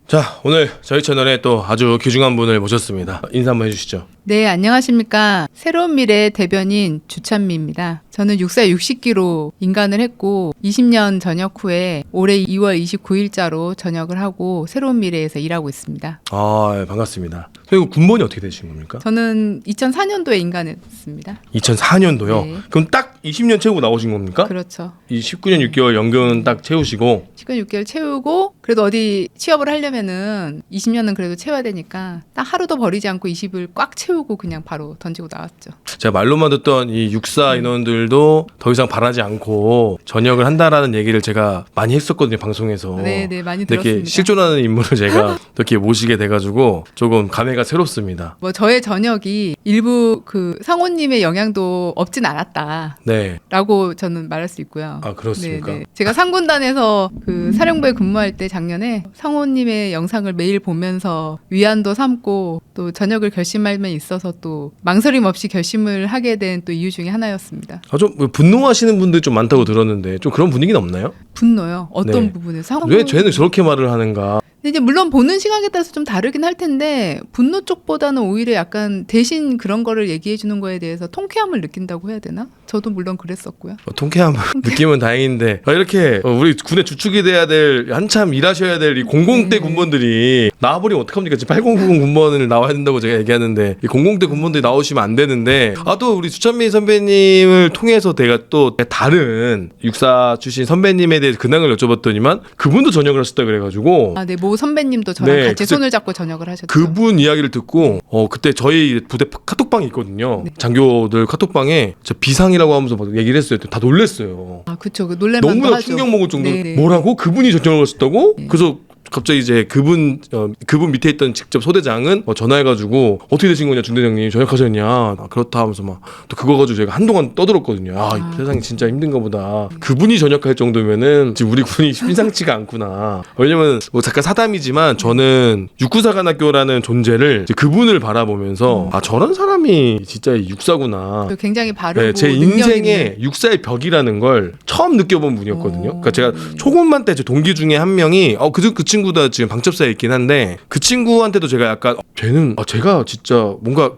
자, 오늘 저희 채널에 또 아주 귀중한 분을 모셨습니다. 인사 한번 해주시죠. 네, 안녕하십니까. 새로운 미래 대변인 주찬미입니다. 저는 육사 60기로 인간을 했고 20년 전역 후에 올해 2월 29일자로 전역을 하고 새로운 미래에서 일하고 있습니다. 아, 반갑습니다. 그리고 군번이 어떻게 되신 겁니까? 저는 2004년도에 인간했습니다. 2004년도요? 네. 그럼 딱 20년 채우고 나오신 겁니까? 그렇죠. 이 19년 6개월 연금 딱 채우시고 19년 6개월 채우고 그래도 어디 취업을 하려면은 20년은 그래도 채워야 되니까 딱 하루도 버리지 않고 20을 꽉 채우고 그냥 바로 던지고 나왔죠. 제가 말로만 듣던 이 육사 인원들도 더 이상 바라지 않고 전역을 한다라는 얘기를 제가 많이 했었거든요, 방송에서. 네, 많이 근데 이렇게 들었습니다. 실존하는 인물을 제가 이렇게 모시게 돼가지고 조금 감회가 새롭습니다. 뭐 저의 전역이 일부 그 상호님의 영향도 없진 않았다. 네. 라고 저는 말할 수 있고요. 아, 그렇습니까? 네네. 제가 상군단에서 그 사령부에 근무할 때 작년에 상호님의 영상을 매일 보면서 위안도 삼고 또 전역을 결심할 면 있어서 또 망설임 없이 결심을 하게 된 또 이유 중에 하나였습니다. 아, 좀 분노하시는 분들 좀 많다고 들었는데 좀 그런 분위기는 없나요? 분노요. 어떤 네. 부분에서? 왜 쟤는 저렇게 말을 하는가? 근데 이제 물론 보는 시각에 따라서 좀 다르긴 할 텐데 분노 쪽보다는 오히려 약간 대신 그런 거를 얘기해 주는 거에 대해서 통쾌함을 느낀다고 해야 되나? 저도 물론 그랬었고요. 통쾌함을 느끼면 다행인데 이렇게 우리 군의 주축이 돼야 될 한참 일하셔야 될 이 00대 군번들이 나와버리면 어떡합니까? 지금 8090 군번을 나와야 된다고 제가 얘기하는데 이 00대 군번들이 나오시면 안 되는데 또 우리 주찬미 선배님을 통해서 내가 또 다른 육사 출신 선배님에 대해서 근황을 여쭤봤더니만 그분도 전역을 하셨다 그래가지고 아, 네, 모 선배님도 저랑 네, 같이 손을 잡고 전역을 하셨죠. 그분 이야기를 듣고 그때 저희 부대 카톡방이 있거든요. 네. 장교들 카톡방에 저 비상이라고 하면서 막 얘기를 했어요. 다 놀랬어요. 아, 그쵸. 놀랄만도 너무나 하죠. 충격 먹을 정도로 네네. 뭐라고? 그분이 전역을 하셨다고? 네. 그래서 갑자기 이제 그분 밑에 있던 직접 소대장은 전화해가지고 어떻게 되신 거냐 중대장님 전역하셨냐 그렇다 하면서 막 또 그거 가지고 제가 한동안 떠들었거든요. 이 세상이 진짜 힘든가 보다. 그분이 전역할 정도면은 지금 우리 군이 심상치가 않구나. 왜냐면 뭐 잠깐 사담이지만 저는 육구사관학교라는 존재를 이제 그분을 바라보면서 저런 사람이 진짜 육사구나. 굉장히 바르고 네, 제 능력 인생에 있는. 육사의 벽이라는 걸 처음 느껴본 분이었거든요. 그러니까 제가 초급만 때 제 동기 중에 한 명이 그 친구도 지금 방첩사에 있긴 한데 그 친구한테도 제가 약간 쟤는 제가 진짜 뭔가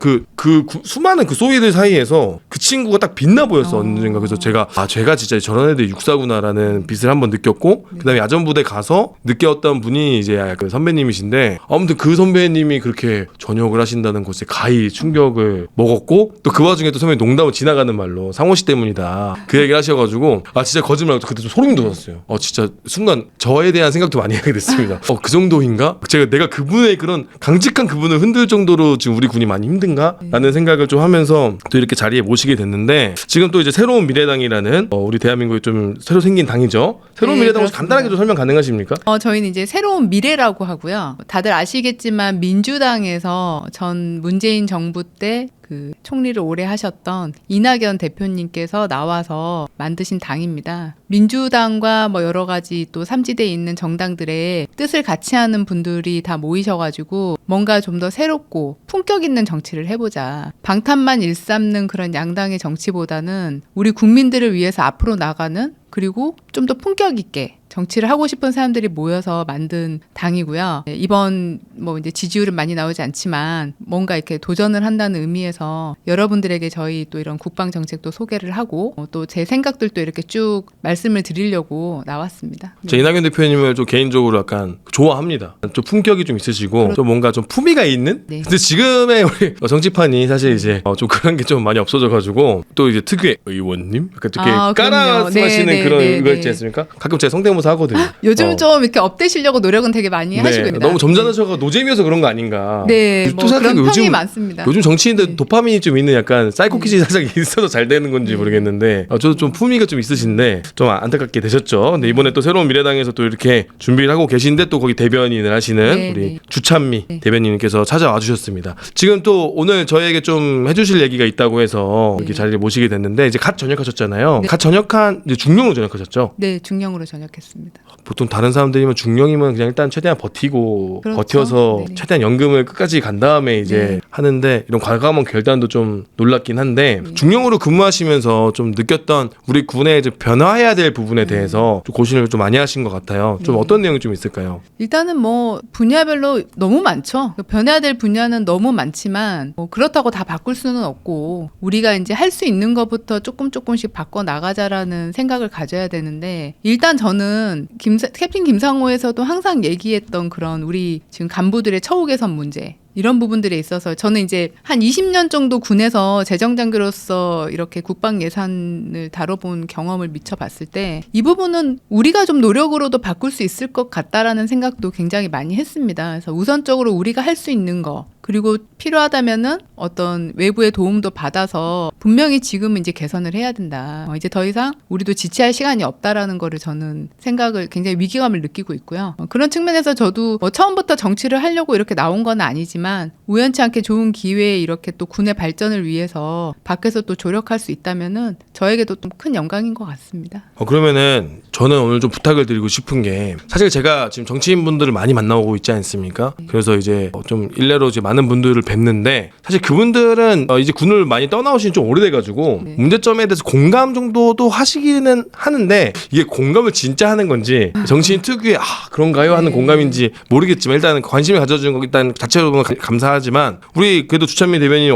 수많은 그 소위들 사이에서 그 친구가 딱 빛나 보였어 언젠가. 그래서 제가 제가 진짜 저런 애들이 육사구나라는 빛을 한번 느꼈고 그다음에 야전부대 가서 느꼈던 분이 이제 그 선배님이신데 아무튼 그 선배님이 그렇게 전역을 하신다는 것에 가히 충격을 먹었고 또 그 와중에 또 선배님 농담을 지나가는 말로 상호씨 때문이다 그 얘기를 하셔가지고 진짜 거짓말하고 그때 좀 소름이 돋았어요. 진짜 순간 저에 대한 생각도 많이 하게 됐습니다. 그 정도인가? 내가 그분의 그런 강직한 그분을 흔들 정도로 지금 우리 군이 많이 힘든가? 라는 생각을 좀 하면서 또 이렇게 자리에 모시게 됐는데 지금 또 이제 새로운 미래당이라는 우리 대한민국에 좀 새로 생긴 당이죠. 새로운 네, 미래당 혹시 그렇습니다. 간단하게 좀 설명 가능하십니까? 저희는 이제 새로운 미래라고 하고요. 다들 아시겠지만 민주당에서 전 문재인 정부 때 그 총리를 오래 하셨던 이낙연 대표님께서 나와서 만드신 당입니다. 민주당과 뭐 여러 가지 또 삼지대에 있는 정당들의 뜻을 같이 하는 분들이 다 모이셔가지고 뭔가 좀 더 새롭고 품격 있는 정치를 해보자. 방탄만 일삼는 그런 양당의 정치보다는 우리 국민들을 위해서 앞으로 나가는 그리고 좀 더 품격 있게 정치를 하고 싶은 사람들이 모여서 만든 당이고요. 이번 뭐 이제 지지율은 많이 나오지 않지만 뭔가 이렇게 도전을 한다는 의미에서 여러분들에게 저희 또 이런 국방 정책도 소개를 하고 또 제 생각들도 이렇게 쭉 말씀을 드리려고 나왔습니다. 제 이낙연 대표님을 좀 개인적으로 약간 좋아합니다. 좀 품격이 좀 있으시고 좀 뭔가 좀 품위가 있는? 네. 근데 지금의 우리 정치판이 사실 이제 좀 그런 게 좀 많이 없어져가지고 또 이제 특유의 의원님? 약간 이렇게 깔아 그럼요. 쓰시는 네, 그런 네, 거 네. 있지 않습니까? 가끔 제가 성대모사 하거든요. 요즘 좀 이렇게 업되시려고 노력은 되게 많이 하시고 있습니다. 너무 점잖으셔서 노잼이어서 그런 거 아닌가. 네, 뭐 또 그런 생각해보면 평이 많습니다. 요즘 정치인들 네. 도파민이 좀 있는 약간 사이코키즈 살짝 있어서 잘 되는 건지 모르겠는데 저도 좀 품위가 좀 있으신데 좀 안타깝게 되셨죠. 근데 이번에 또 새로운 미래당에서 또 이렇게 준비를 하고 계신데 또 거기 대변인을 하시는 네, 우리 네. 주찬미 대변인님께서 찾아와 주셨습니다. 지금 또 오늘 저에게 좀 해주실 얘기가 있다고 해서 이렇게 자리를 모시게 됐는데 이제 갓 전역하셨잖아요. 네. 갓 전역한 이제 중령으로 전역하셨죠. 네, 중령으로 전역했습니다. 같습니다. 보통 다른 사람들이면 중령이면 그냥 일단 최대한 버티고 그렇죠. 버텨서 네네. 최대한 연금을 끝까지 간 다음에 이제 네. 하는데 이런 과감한 결단도 좀 놀랍긴 한데 네. 중령으로 근무하시면서 좀 느꼈던 우리 군의 이제 변화해야 될 부분에 대해서 좀 고민을 좀 많이 하신 것 같아요. 좀 네. 어떤 내용이 좀 있을까요? 일단은 뭐 분야별로 너무 많죠. 변해야 될 분야는 너무 많지만 뭐 그렇다고 다 바꿀 수는 없고 우리가 이제 할 수 있는 것부터 조금씩 바꿔 나가자라는 생각을 가져야 되는데 일단 저는 캡틴 김상호에서도 항상 얘기했던 그런 우리 지금 간부들의 처우 개선 문제 이런 부분들에 있어서 저는 이제 한 20년 정도 군에서 재정장교로서 이렇게 국방 예산을 다뤄본 경험을 미쳐봤을 때 이 부분은 우리가 좀 노력으로도 바꿀 수 있을 것 같다라는 생각도 굉장히 많이 했습니다. 그래서 우선적으로 우리가 할 수 있는 거 그리고 필요하다면은 어떤 외부의 도움도 받아서 분명히 지금은 이제 개선을 해야 된다. 이제 더 이상 우리도 지체할 시간이 없다라는 거를 저는 생각을 굉장히 위기감을 느끼고 있고요. 그런 측면에서 저도 뭐 처음부터 정치를 하려고 이렇게 나온 건 아니지만 우연치 않게 좋은 기회에 이렇게 또 군의 발전을 위해서 밖에서 또 조력할 수 있다면은 저에게도 좀 큰 영광인 것 같습니다. 그러면은 저는 오늘 좀 부탁을 드리고 싶은 게 사실 제가 지금 정치인분들을 많이 만나오고 있지 않습니까? 그래서 이제 좀 일례로 이제 많은 분들을 뵙는데 사실 그분들은 이제 군을 많이 떠나오신 지 좀 오래돼가지고 네. 문제점에 대해서 공감 정도도 하시기는 하는데 이게 공감을 진짜 하는 건지 정치인 특유의 그런가요 하는 네. 공감인지 모르겠지만 일단 관심을 가져주는 거 일단 자체로 보면 감사하지만 우리 그래도 주찬미 대변인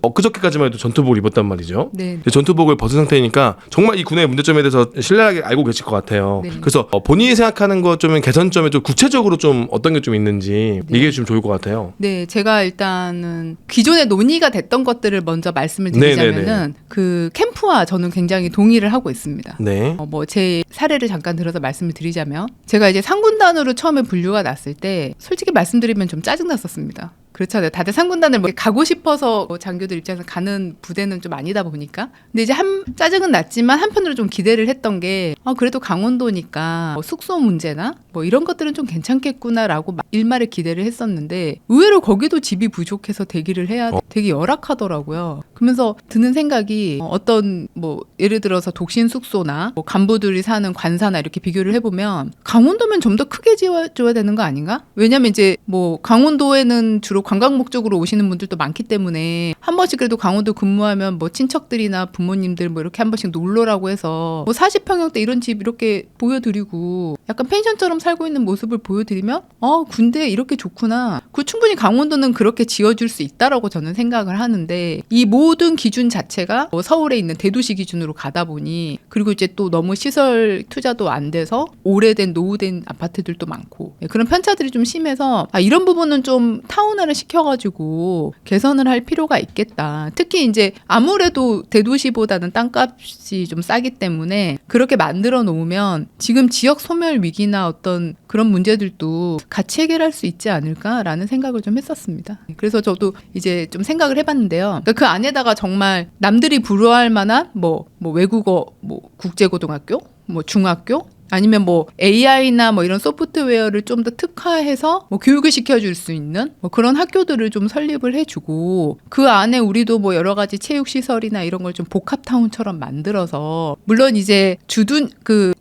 엊그저께까지만 해도 전투복을 입었단 말이죠. 네. 근데 전투복을 벗은 상태니까 정말 이 군의 문제점에 대해서 신랄하게 알고 계실 것 같아요. 네. 그래서 본인이 생각하는 것 좀 개선점에 좀 구체적으로 좀 어떤 게 좀 있는지 네. 얘기해 주시면 좋을 것 같아요. 네, 제가 일단은 기존에 논의가 됐던 것들을 먼저 말씀을 드리자면은 그 캠프와 저는 굉장히 동의를 하고 있습니다. 네. 뭐 제 사례를 잠깐 들어서 말씀을 드리자면 제가 이제 상군단으로 처음에 분류가 났을 때 솔직히 말씀드리면 좀 짜증났었습니다. 그렇잖아요. 다들 상군단을 뭐 가고 싶어서 뭐 장교들 입장에서 가는 부대는 좀 아니다 보니까. 근데 이제 짜증은 났지만 한편으로 좀 기대를 했던 게 그래도 강원도니까 뭐 숙소 문제나 뭐 이런 것들은 좀 괜찮겠구나라고 일말의 기대를 했었는데 의외로 거기도 집이 부족해서 대기를 해야 되게 열악하더라고요. 그러면서 드는 생각이 어떤 뭐 예를 들어서 독신 숙소나 뭐 간부들이 사는 관사나 이렇게 비교를 해보면 강원도면 좀 더 크게 지어줘야 되는 거 아닌가? 왜냐면 이제 뭐 강원도에는 주로 관광 목적으로 오시는 분들도 많기 때문에 한 번씩 그래도 강원도 근무하면 뭐 친척들이나 부모님들 뭐 이렇게 한 번씩 놀러라고 해서 뭐 40평형대 이런 집 이렇게 보여드리고 약간 펜션처럼 살고 있는 모습을 보여드리면 군대 이렇게 좋구나. 그 충분히 강원도는 그렇게 지어줄 수 있다라고 저는 생각을 하는데 이 모든 기준 자체가 뭐 서울에 있는 대도시 기준으로 가다 보니 그리고 이제 또 너무 시설 투자도 안 돼서 오래된 노후된 아파트들도 많고 그런 편차들이 좀 심해서 이런 부분은 좀 타운화를 시켜가지고 개선을 할 필요가 있겠다. 특히 이제 아무래도 대도시보다는 땅값이 좀 싸기 때문에 그렇게 만들어 놓으면 지금 지역 소멸 위기나 어떤 그런 문제들도 같이 해결할 수 있지 않을까라는 생각을 좀 했었습니다. 그래서 저도 이제 좀 생각을 해봤는데요. 그러니까 그 안에다가 정말 남들이 부러워할 만한 뭐 외국어, 뭐 국제고등학교, 뭐 중학교, 아니면 뭐 AI나 뭐 이런 소프트웨어를 좀 더 특화해서 뭐 교육을 시켜줄 수 있는 뭐 그런 학교들을 좀 설립을 해주고 그 안에 우리도 뭐 여러 가지 체육시설이나 이런 걸 좀 복합타운처럼 만들어서 물론 이제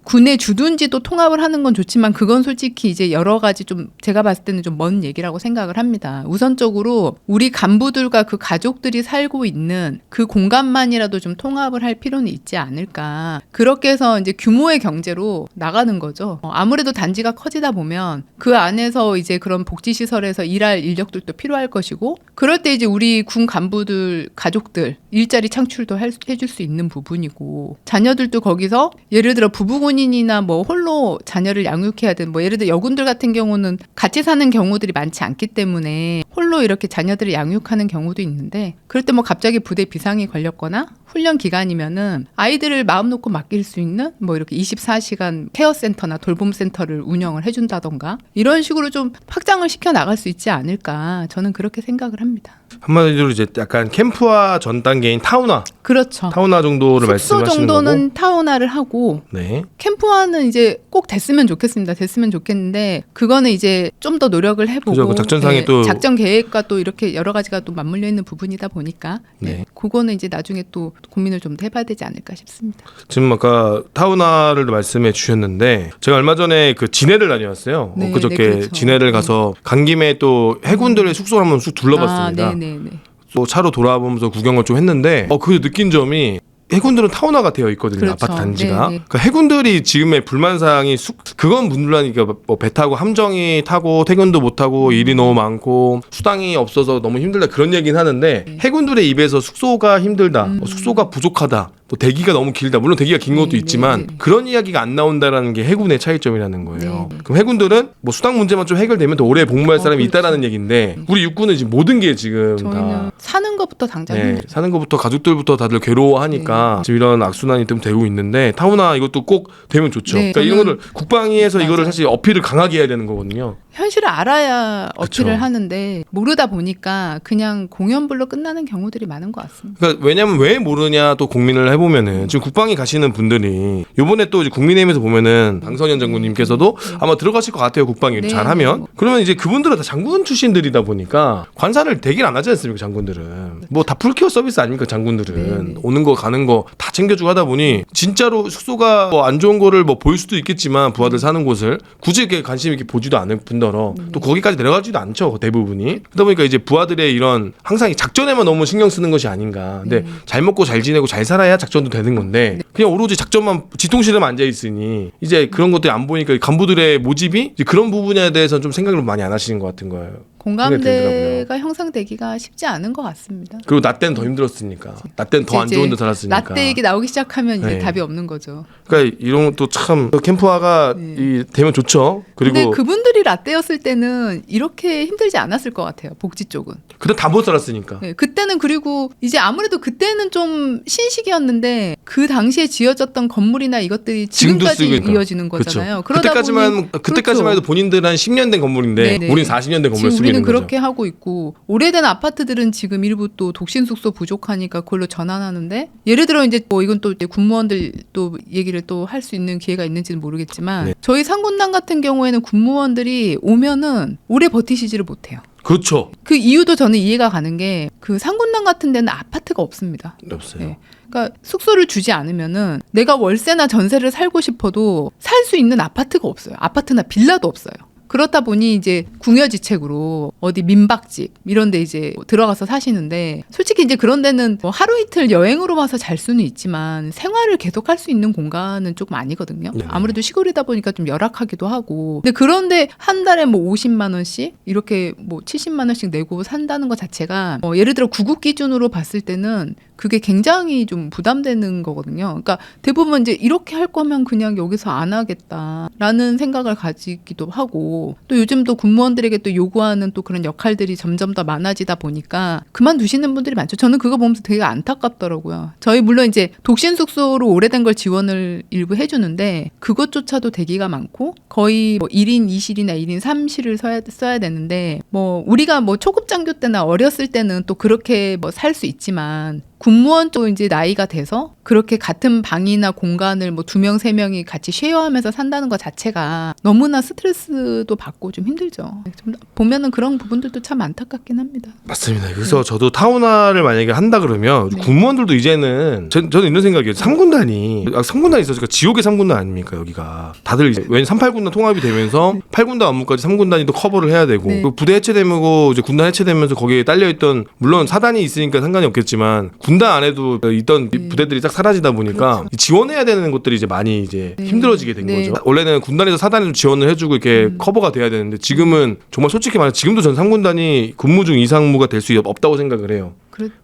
군의 주둔지도 통합을 하는 건 좋지만 그건 솔직히 이제 여러 가지 좀 제가 봤을 때는 좀 먼 얘기라고 생각을 합니다. 우선적으로 우리 간부들과 그 가족들이 살고 있는 그 공간만이라도 좀 통합을 할 필요는 있지 않을까. 그렇게 해서 이제 규모의 경제로 나가는 거죠. 아무래도 단지가 커지다 보면 그 안에서 이제 그런 복지시설에서 일할 인력들도 필요할 것이고 그럴 때 이제 우리 군 간부들 가족들 일자리 창출도 해줄 수 있는 부분이고 자녀들도 거기서 예를 들어 부부군인이나 뭐 홀로 자녀를 양육해야 되는 뭐 예를 들어 여군들 같은 경우는 같이 사는 경우들이 많지 않기 때문에 홀로 이렇게 자녀들을 양육하는 경우도 있는데 그럴 때 뭐 갑자기 부대 비상이 걸렸거나 훈련 기간이면은 아이들을 마음 놓고 맡길 수 있는 뭐 이렇게 24시간 케어센터나 돌봄센터를 운영을 해준다던가 이런 식으로 좀 확장을 시켜 나갈 수 있지 않을까 저는 그렇게 생각을 합니다. 한마디로 이제 약간 캠프화 전 단계인 타운화, 그렇죠. 타운화 정도를 숙소 말씀하시는 정도는 거고. 타운화를 하고 네. 캠프화는 이제 꼭 됐으면 좋겠습니다. 됐으면 좋겠는데 그거는 이제 좀 더 노력을 해보고 그죠, 그 작전상에 또- 작전 계획과 또 이렇게 여러 가지가 또 맞물려 있는 부분이다 보니까 네. 그거는 이제 나중에 또 고민을 좀 더 해봐야 되지 않을까 싶습니다. 지금 아까 타운화를 말씀해 주셨는데 제가 얼마 전에 그 진해를 다녀왔어요. 네, 그저께 네, 그렇죠. 진해를 가서 간 김에 또 해군들의 숙소를 한번 쑥 둘러봤습니다. 아, 네네네. 또 차로 돌아보면서 구경을 좀 했는데 그 느낀 점이 해군들은 타운화가 되어 있거든요. 그렇죠. 아파트 단지가. 네네. 그러니까 해군들이 지금의 불만사항이 그건 물론이니까 뭐 배 타고 함정이 타고 퇴근도 못 하고 일이 너무 많고 수당이 없어서 너무 힘들다 그런 얘기는 하는데 해군들의 입에서 숙소가 힘들다, 숙소가 부족하다, 뭐 대기가 너무 길다. 물론 대기가 긴 것도 네, 있지만 네, 네. 그런 이야기가 안 나온다라는 게 해군의 차이점이라는 거예요. 네. 그럼 해군들은 뭐 수당 문제만 좀 해결되면 더 오래 복무할 사람이 그렇죠. 있다라는 얘기인데 우리 육군은 지금 모든 게 지금 저희는 다 사는 것부터 당장 네, 힘들죠. 사는 것부터 가족들부터 다들 괴로워하니까 지금 이런 악순환이 좀 되고 있는데 타운화 이것도 꼭 되면 좋죠. 네, 그러니까 이런 저는- 거를 국방위에서 이거를 맞아요. 사실 어필을 강하게 해야 되는 거거든요. 현실을 알아야 어필을 그쵸. 하는데 모르다 보니까 그냥 공연불로 끝나는 경우들이 많은 것 같습니다. 그러니까 왜냐면 왜 모르냐 또 고민을 해보면은 지금 국방위 가시는 분들이 요번에 또 이제 국민의힘에서 보면은 방선현 장군님께서도 아마 들어가실 것 같아요. 국방위 네, 잘하면. 네. 그러면 이제 그분들은 다 장군 출신들이다 보니까 관사를 대길 안 하지 않습니까? 장군들은 뭐 다 풀케어 서비스 아닙니까? 장군들은 네, 네. 오는 거 가는 거 다 챙겨주고 하다 보니 진짜로 숙소가 뭐 안 좋은 거를 뭐 보일 수도 있겠지만 부하들 사는 곳을 굳이 이렇게 관심 있게 보지도 않을 뿐더러 또 거기까지 내려가지도 않죠. 대부분이. 그러다 보니까 이제 부하들의 이런 항상 이 작전에만 너무 신경 쓰는 것이 아닌가. 근데 잘 먹고 잘 지내고 잘 살아야 작전도 되는 건데 그냥 오로지 작전만 뒤통수에만 앉아 있으니 이제 그런 것들이 안 보니까 간부들의 모집이 이제 그런 부분에 대해서는 좀 생각을 많이 안 하시는 것 같은 거예요. 공감대가 형성되기가 쉽지 않은 것 같습니다. 그리고 나 때는 더 힘들었으니까. 나 때는 더 안 이제 좋은 데 살았으니까. 라떼 얘기 나오기 시작하면 이제 네. 답이 없는 거죠. 그러니까 이런 것도 참 캠프화가 이 되면 좋죠. 근데 그리고 그분들이 라떼였을 때는 이렇게 힘들지 않았을 것 같아요. 복지 쪽은. 그때 다 못 살았으니까. 네, 그때는 그리고 이제 아무래도 그때는 좀 신식이었는데 그 당시에 지어졌던 건물이나 이것들이 지금도 지금까지 쓰니까. 이어지는 거잖아요. 그렇죠. 그때까지만 그렇죠. 해도 본인들은 한 10년 된 건물인데 네네. 우린 40년 된 건물 지금 쓰고 우리는 있는 거죠. 그렇게 하고 있고 오래된 아파트들은 지금 일부 또 독신 숙소 부족하니까 그걸로 전환하는데 예를 들어 이제 뭐 이건 또 이제 군무원들 또 얘기를 또 할 수 있는 기회가 있는지는 모르겠지만 네. 저희 상군단 같은 경우에는 군무원들이 오면은 오래 버티시지를 못해요. 그렇죠. 그 이유도 저는 이해가 가는 게 그 상군단 같은 데는 아파트가 없습니다. 없어요. 네. 그러니까 숙소를 주지 않으면은 내가 월세나 전세를 살고 싶어도 살 수 있는 아파트가 없어요. 아파트나 빌라도 없어요. 그렇다 보니 이제 궁여지책으로 어디 민박집 이런 데 이제 들어가서 사시는데 솔직히 이제 그런 데는 뭐 하루 이틀 여행으로 와서 잘 수는 있지만 생활을 계속 할 수 있는 공간은 조금 아니거든요. 네네. 아무래도 시골이다 보니까 좀 열악하기도 하고. 근데 그런데 한 달에 뭐 50만 원씩 이렇게 뭐 70만 원씩 내고 산다는 것 자체가 예를 들어 구급 기준으로 봤을 때는 그게 굉장히 좀 부담되는 거거든요. 그러니까 대부분 이제 이렇게 할 거면 그냥 여기서 안 하겠다라는 생각을 가지기도 하고 또 요즘 또 군무원들에게 또 요구하는 또 그런 역할들이 점점 더 많아지다 보니까 그만두시는 분들이 많죠. 저는 그거 보면서 되게 안타깝더라고요. 저희 물론 이제 독신 숙소로 오래된 걸 지원을 일부 해주는데 그것조차도 대기가 많고 거의 뭐 1인 2실이나 1인 3실을 써야 되는데 뭐 우리가 뭐 초급 장교 때나 어렸을 때는 또 그렇게 뭐 살 수 있지만 군무원 쪽 이제 나이가 돼서 그렇게 같은 방이나 공간을 뭐 2명, 3명이 같이 쉐어하면서 산다는 것 자체가 너무나 스트레스도 받고 좀 힘들죠. 좀 보면은 그런 부분들도 참 안타깝긴 합니다. 맞습니다. 그래서 저도 타운화를 만약에 한다 그러면 네. 군무원들도 이제는 저는 이런 생각이에요. 3군단이 있었으니까 지옥의 3군단 아닙니까 여기가. 다들 이제 왠 38군단 통합이 되면서 8군단 업무까지 3군단이 또 커버를 해야 되고 네. 그리고 부대 해체되고 이제 군단 해체되면서 거기에 딸려있던 물론 사단이 있으니까 상관이 없겠지만 군단 안에도 있던 부대들이 싹 사라지다 보니까 지원해야 되는 것들이 이제 많이 이제 네. 힘들어지게 된 네. 거죠. 원래는 군단에서 사단에 좀 지원을 해주고 이렇게 커버가 돼야 되는데 지금은 정말 솔직히 말해 지금도 전 3군단이 근무 중 이상무가 될 수 없다고 생각을 해요.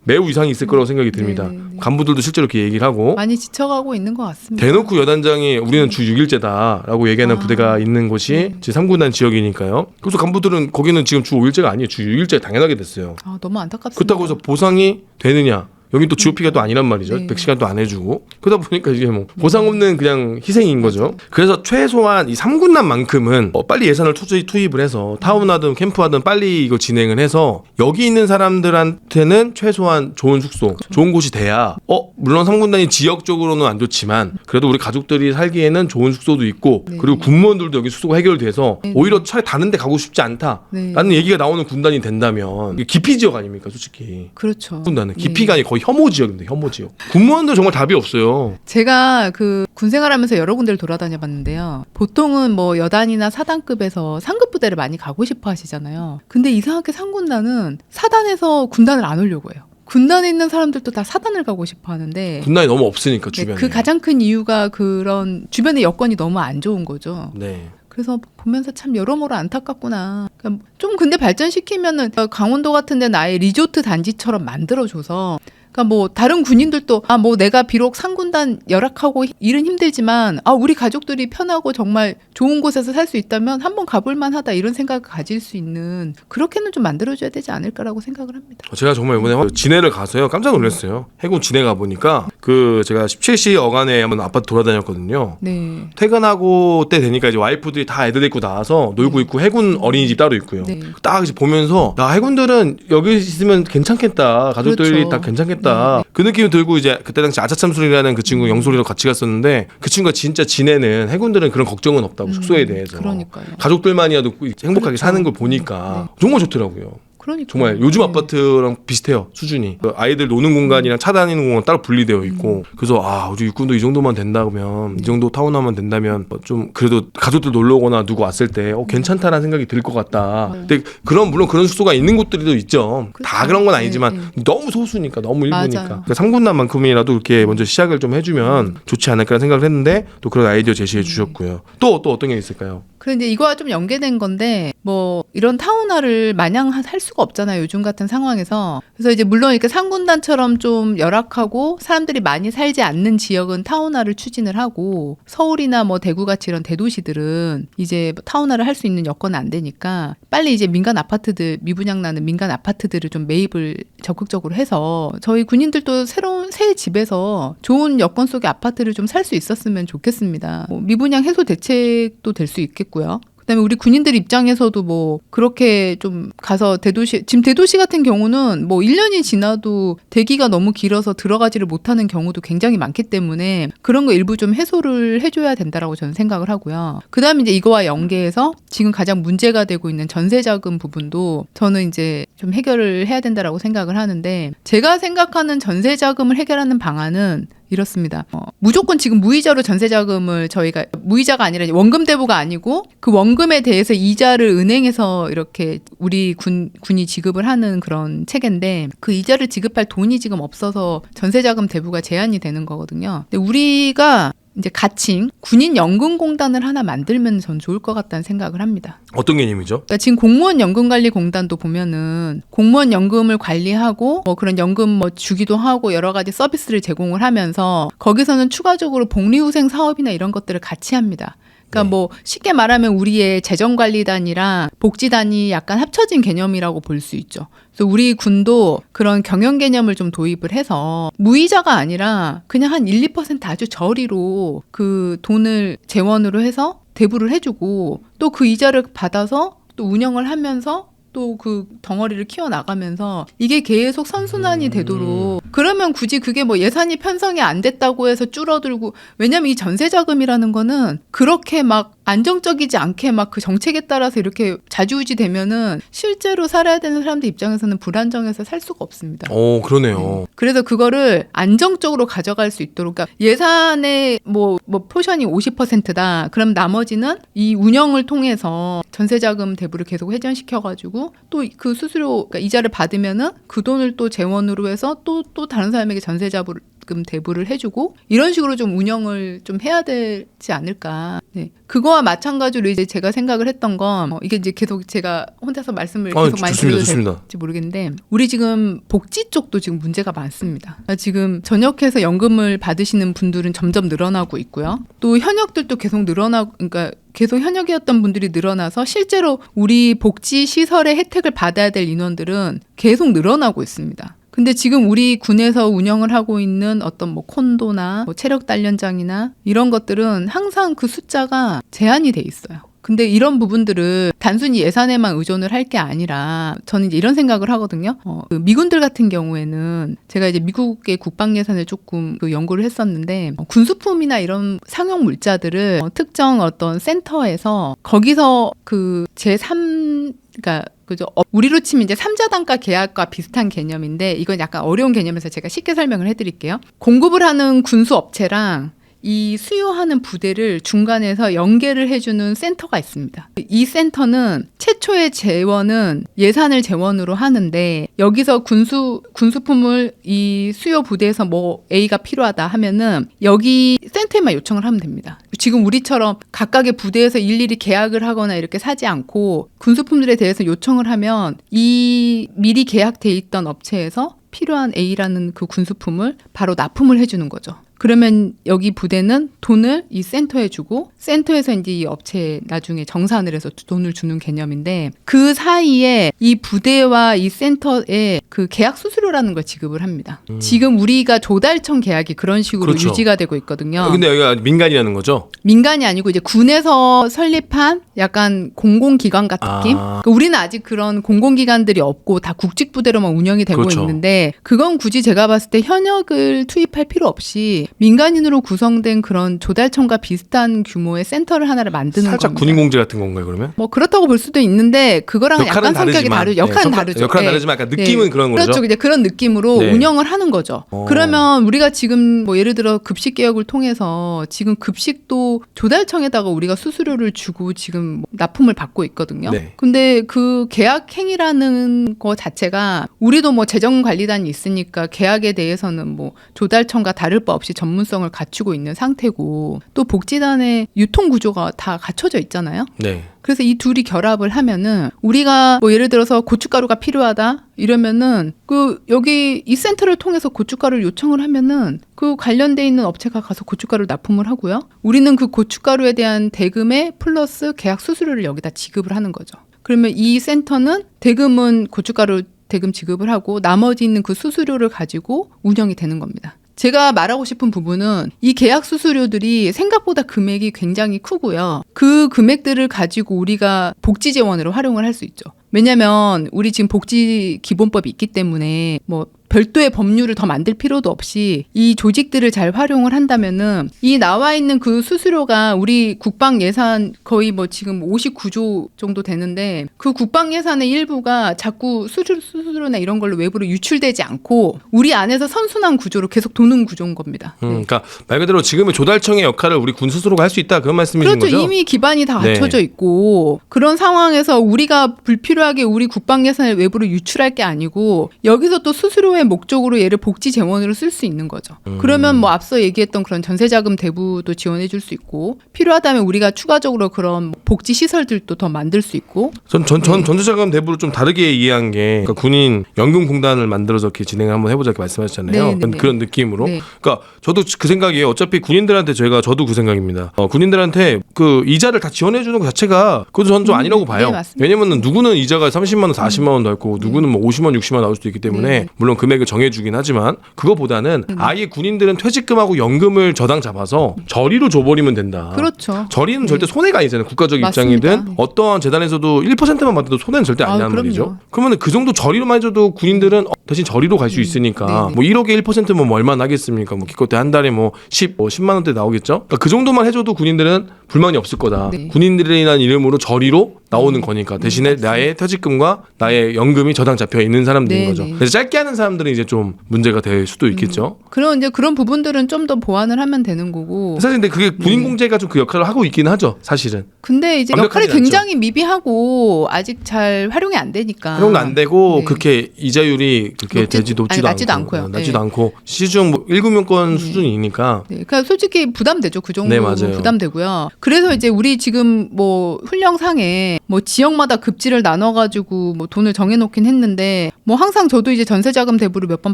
매우 이상이 있을 거라고 생각이 듭니다. 네, 네, 네. 간부들도 실제로 이렇게 얘기를 하고 많이 지쳐가고 있는 것 같습니다. 대놓고 여단장이 우리는 주 6일제다라고 얘기하는 부대가 있는 곳이 제 3군단 지역이니까요. 그래서 간부들은 거기는 지금 주 5일제가 아니에요. 주 6일제 당연하게 됐어요. 너무 안타깝습니다. 그렇다고 해서 보상이 되느냐? 여긴 또 GOP가 또 아니란 말이죠. 네. 100시간도 안 해주고 그러다 보니까 이게 뭐 보상 없는 그냥 희생인 거죠. 그래서 최소한 이 3군단만큼은 빨리 예산을 투입을 해서 타운하든 캠프하든 빨리 이거 진행을 해서 여기 있는 사람들한테는 최소한 좋은 숙소, 좋은 곳이 돼야 물론 3군단이 지역적으로는 안 좋지만 그래도 우리 가족들이 살기에는 좋은 숙소도 있고 네. 그리고 군무원들도 여기 숙소가 해결돼서 네. 오히려 차라리 다른 데 가고 싶지 않다라는 네. 얘기가 나오는 군단이 된다면 이게 기피 지역 아닙니까 솔직히. 그렇죠. 군단은 네. 기피가 아니고 거의 혐오 지역인데 혐오 지역. 군무원도 정말 답이 없어요. 제가 그 군생활하면서 여러 군데를 돌아다녀봤는데요. 보통은 뭐 여단이나 사단급에서 상급 부대를 많이 가고 싶어 하시잖아요. 근데 이상하게 상군단은 사단에서 군단을 안 오려고 해요. 군단에 있는 사람들도 다 사단을 가고 싶어 하는데 군단이 너무 없으니까 네, 주변에. 그 가장 큰 이유가 그런 주변의 여건이 너무 안 좋은 거죠. 네. 그래서 보면서 참 여러모로 안타깝구나. 그러니까 좀 근데 발전시키면은 강원도 같은 데는 아예 리조트 단지처럼 만들어줘서 그러니까 뭐 다른 군인들도 뭐 내가 비록 상군단 열악하고 일은 힘들지만 우리 가족들이 편하고 정말 좋은 곳에서 살 수 있다면 한번 가볼 만하다 이런 생각을 가질 수 있는 그렇게는 좀 만들어줘야 되지 않을까라고 생각을 합니다. 제가 정말 이번에 진해를 가서요 깜짝 놀랐어요. 해군 진해 가 보니까 그 제가 17시 어간에 한번 아파트 돌아다녔거든요. 네. 퇴근하고 때 되니까 이제 와이프들이 다 애들 데리고 나와서 놀고 있고 해군 어린이집 따로 있고요. 네. 딱 이제 보면서 야 해군들은 여기 있으면 괜찮겠다. 가족들이 그렇죠. 다 괜찮겠다. 그 느낌이 들고 이제 그때 당시 아차참술이라는 그 친구 영솔이랑 같이 갔었는데 그 친구가 진짜 진해는 해군들은 그런 걱정은 없다고 숙소에 대해서. 그러니까요. 가족들만이라도 행복하게 그렇죠. 사는 걸 보니까 정말 좋더라고요. 그러니까 정말 요즘 아파트랑 비슷해요 수준이. 아이들 노는 공간이랑 차 다니는 공간 따로 분리되어 있고 그래서 우리 육군도 이 정도만 된다면 이 정도 타운하면 된다면 좀 그래도 가족들 놀러 오거나 누구 왔을 때 괜찮다라는 생각이 들 것 같다. 근데 물론 그런 숙소가 있는 곳들도 있죠. 다 그런 건 아니지만 너무 소수니까 너무 일부니까. 맞아요. 그러니까 3군단만큼이라도 이렇게 먼저 시작을 좀 해주면 좋지 않을까라는 생각을 했는데 또 그런 아이디어 제시해 주셨고요. 또 어떤 게 있을까요? 그런데 이거와 좀 연계된 건데 뭐 이런 타운화를 마냥 할 수가 없잖아요. 요즘 같은 상황에서. 그래서 이제 물론 이렇게 상군단처럼 좀 열악하고 사람들이 많이 살지 않는 지역은 타운화를 추진을 하고 서울이나 뭐 대구같이 이런 대도시들은 이제 타운화를 할 수 있는 여건은 안 되니까 빨리 이제 민간 아파트들 미분양 나는 민간 아파트들을 좀 매입을 적극적으로 해서 저희 군인들도 새로운 새 집에서 좋은 여건 속의 아파트를 좀 살 수 있었으면 좋겠습니다. 뭐 미분양 해소 대책도 될 수 있겠고요. 그다음에 우리 군인들 입장에서도 뭐 그렇게 좀 가서 지금 대도시 같은 경우는 뭐 1년이 지나도 대기가 너무 길어서 들어가지를 못하는 경우도 굉장히 많기 때문에 그런 거 일부 좀 해소를 해줘야 된다라고 저는 생각을 하고요. 그다음에 이제 이거와 연계해서 지금 가장 문제가 되고 있는 전세자금 부분도 저는 이제 좀 해결을 해야 된다라고 생각을 하는데 제가 생각하는 전세자금을 해결하는 방안은 이렇습니다. 무조건 지금 무이자로 전세자금을 저희가 무이자가 아니라 원금 대부가 아니고 그 원금에 대해서 이자를 은행에서 이렇게 우리 군이 지급을 하는 그런 체계인데 그 이자를 지급할 돈이 지금 없어서 전세자금 대부가 제한이 되는 거거든요. 근데 우리가 이제 가칭 군인연금공단을 하나 만들면 전 좋을 것 같다는 생각을 합니다. 어떤 개념이죠? 그러니까 지금 공무원연금관리공단도 보면은 공무원 연금을 관리하고 뭐 그런 연금 뭐 주기도 하고 여러 가지 서비스를 제공을 하면서 거기서는 추가적으로 복리후생 사업이나 이런 것들을 같이 합니다. 그러니까 뭐 쉽게 말하면 우리의 재정관리단이랑 복지단이 약간 합쳐진 개념이라고 볼 수 있죠. 그래서 우리 군도 그런 경영 개념을 좀 도입을 해서 무이자가 아니라 그냥 한 1, 2% 아주 저리로 그 돈을 재원으로 해서 대부를 해주고 또 그 이자를 받아서 또 운영을 하면서 또 그 덩어리를 키워나가면서 이게 계속 선순환이 되도록 그러면 굳이 그게 뭐 예산이 편성이 안 됐다고 해서 줄어들고 왜냐면 이 전세자금이라는 거는 그렇게 막 안정적이지 않게 막 그 정책에 따라서 이렇게 좌지우지 되면은 실제로 살아야 되는 사람들 입장에서는 불안정해서 살 수가 없습니다. 그러네요. 그래서 그거를 안정적으로 가져갈 수 있도록 그러니까 예산의 뭐 포션이 50%다. 그럼 나머지는 이 운영을 통해서 전세자금 대부를 계속 회전시켜가지고 또 그 수수료 그러니까 이자를 받으면은 그 돈을 또 재원으로 해서 또 다른 사람에게 전세자금 대부를 해주고 이런 식으로 좀 운영을 좀 해야 되지 않을까. 네. 그거와 마찬가지로 이제 제가 생각을 했던 건 이게 이제 계속 제가 혼자서 말씀을 계속 많이 드려도 될지 모르겠는데 우리 지금 복지 쪽도 지금 문제가 많습니다. 지금 전역해서 연금을 받으시는 분들은 점점 늘어나고 있고요. 또 현역들도 계속 그러니까 계속 현역이었던 분들이 늘어나서 실제로 우리 복지 시설의 혜택을 받아야 될 인원들은 계속 늘어나고 있습니다. 근데 지금 우리 군에서 운영을 하고 있는 어떤 뭐 콘도나 뭐 체력 단련장이나 이런 것들은 항상 그 숫자가 제한이 돼 있어요. 근데 이런 부분들을 단순히 예산에만 의존을 할 게 아니라 저는 이제 이런 생각을 하거든요. 그 미군들 같은 경우에는 제가 이제 미국의 국방 예산을 조금 그 연구를 했었는데 군수품이나 이런 상용 물자들을 특정 어떤 센터에서 거기서 그 제3 그러니까 그죠. 우리로 치면 이제 3자 단가 계약과 비슷한 개념인데 이건 약간 어려운 개념에서 제가 쉽게 설명을 해드릴게요. 공급을 하는 군수 업체랑 이 수요하는 부대를 중간에서 연계를 해주는 센터가 있습니다. 이 센터는 최초의 재원은 예산을 재원으로 하는데 여기서 군수품을 이 수요 부대에서 뭐 A가 필요하다 하면은 여기 센터에만 요청을 하면 됩니다. 지금 우리처럼 각각의 부대에서 일일이 계약을 하거나 이렇게 사지 않고 군수품들에 대해서 요청을 하면 이 미리 계약돼 있던 업체에서 필요한 A라는 그 군수품을 바로 납품을 해주는 거죠. 그러면 여기 부대는 돈을 이 센터에 주고 센터에서 이제 이 업체에 나중에 정산을 해서 돈을 주는 개념인데 그 사이에 이 부대와 이 센터에 그 계약 수수료라는 걸 지급을 합니다. 지금 우리가 조달청 계약이 그런 식으로 그렇죠. 유지가 되고 있거든요. 근데 여기가 민간이라는 거죠? 민간이 아니고 이제 군에서 설립한 약간 공공기관 같은 느낌? 그러니까 우리는 아직 그런 공공기관들이 없고 다 국직부대로만 운영이 되고 그렇죠. 있는데 그건 굳이 제가 봤을 때 현역을 투입할 필요 없이 민간인으로 구성된 그런 조달청과 비슷한 규모의 센터를 하나를 만드는 살짝 겁니다. 군인공제 같은 건가요, 그러면? 뭐 그렇다고 볼 수도 있는데 그거랑은 약간 성격이 다르죠. 역할은 다르죠. 역할은 네. 다르지만 약간 느낌은 네. 그런 거죠. 그렇죠. 이제 그런 느낌으로 네. 운영을 하는 거죠. 그러면 우리가 지금 뭐 예를 들어 급식 개혁을 통해서 지금 급식도 조달청에다가 우리가 수수료를 주고 지금 뭐 납품을 받고 있거든요. 네. 근데 그 계약 행위라는 거 자체가 우리도 뭐 재정관리단이 있으니까 계약에 대해서는 뭐 조달청과 다를 바 없이 전문성을 갖추고 있는 상태고 또 복지단의 유통 구조가 다 갖춰져 있잖아요. 네. 그래서 이 둘이 결합을 하면은 우리가 뭐 예를 들어서 고춧가루가 필요하다 이러면은 그 여기 이 센터를 통해서 고춧가루를 요청을 하면은 그 관련돼 있는 업체가 가서 고춧가루를 납품을 하고요. 우리는 그 고춧가루에 대한 대금에 플러스 계약 수수료를 여기다 지급을 하는 거죠. 그러면 이 센터는 대금은 고춧가루 대금 지급을 하고 나머지 있는 그 수수료를 가지고 운영이 되는 겁니다. 제가 말하고 싶은 부분은 이 계약 수수료들이 생각보다 금액이 굉장히 크고요. 그 금액들을 가지고 우리가 복지 재원으로 활용을 할 수 있죠. 왜냐하면 우리 지금 복지 기본법이 있기 때문에 뭐 별도의 법률을 더 만들 필요도 없이 이 조직들을 잘 활용을 한다면은 이 나와 있는 그 수수료가 우리 국방 예산 거의 뭐 지금 59조 정도 되는데 그 국방 예산의 일부가 자꾸 수수료나 이런 걸로 외부로 유출되지 않고 우리 안에서 선순환 구조로 계속 도는 구조인 겁니다. 네. 그러니까 말 그대로 지금의 조달청의 역할을 우리 군 스스로가 할 수 있다 그런 말씀이신 그렇죠. 거죠? 이미 기반이 다 네. 갖춰져 있고 그런 상황에서 우리가 불필요하게 우리 국방 예산을 외부로 유출할 게 아니고 여기서 또 수수료의 목적으로 얘를 복지 재원으로 쓸 수 있는 거죠. 그러면 뭐 앞서 얘기했던 그런 전세자금 대부도 지원해 줄 수 있고 필요하다면 우리가 추가적으로 그런 복지 시설들도 더 만들 수 있고 전 전투자금 대부를 좀 다르게 이해한 게 그러니까 군인 연금공단을 만들어서 이렇게 진행을 한번 해보자 이렇게 말씀하셨잖아요. 네, 네, 그런 느낌으로. 네. 그러니까 저도 그 생각이에요. 어차피 군인들한테 저도 그 생각입니다. 군인들한테 그 이자를 다 지원해주는 것 자체가 그것도 저는 좀 아니라고 봐요. 네, 맞습니다. 왜냐면은 누구는 이자가 30만 원, 40만 원 더 있고 누구는 뭐 50만, 60만 원 나올 수도 있기 때문에 네. 물론 금액을 정해주긴 하지만 그거보다는 아예 군인들은 퇴직금하고 연금을 저당 잡아서 저리로 줘버리면 된다. 그렇죠. 저리는 절대 손해가 아니잖아요. 국가적 맞습니다. 입장이든 어떠한 재단에서도 1%만 받아도 손해는 절대 아니라는 그럼요. 말이죠. 그러면 그 정도 저리로만 해줘도 군인들은 대신 저리로 갈 수 있으니까 네네. 뭐 1억에 1%면 뭐 얼마나 하겠습니까? 뭐 기껏해 한 달에 뭐 10만 원대 나오겠죠. 그러니까 그 정도만 해줘도 군인들은 불만이 없을 거다. 네. 군인들이라는 이름으로 저리로 나오는 거니까 대신에 나의 퇴직금과 나의 연금이 저당 잡혀 있는 사람들인 네네. 거죠. 그래서 짧게 하는 사람들은 이제 좀 문제가 될 수도 있겠죠. 그런 이제 그런 부분들은 좀 더 보완을 하면 되는 거고. 사실 근데 그게 군인공제가 좀 그 역할을 하고 있긴 하죠. 사실은. 근데 이제 완벽하지 역할이 굉장히 미비하고 아직 잘 활용이 안 되니까. 활용도 안 되고 네. 그렇게 이자율이 그렇게 높지도 낮지도 않고 않고요. 낮지도 네. 않고 시중 뭐 1금융권 수준이니까 네, 그러니까 솔직히 부담되죠. 그 정도 네, 맞아요. 부담되고요. 그래서 이제 우리 지금 뭐 훈령상에 뭐 지역마다 급지를 나눠가지고 뭐 돈을 정해놓긴 했는데 뭐 항상 저도 이제 전세자금 대부를 몇 번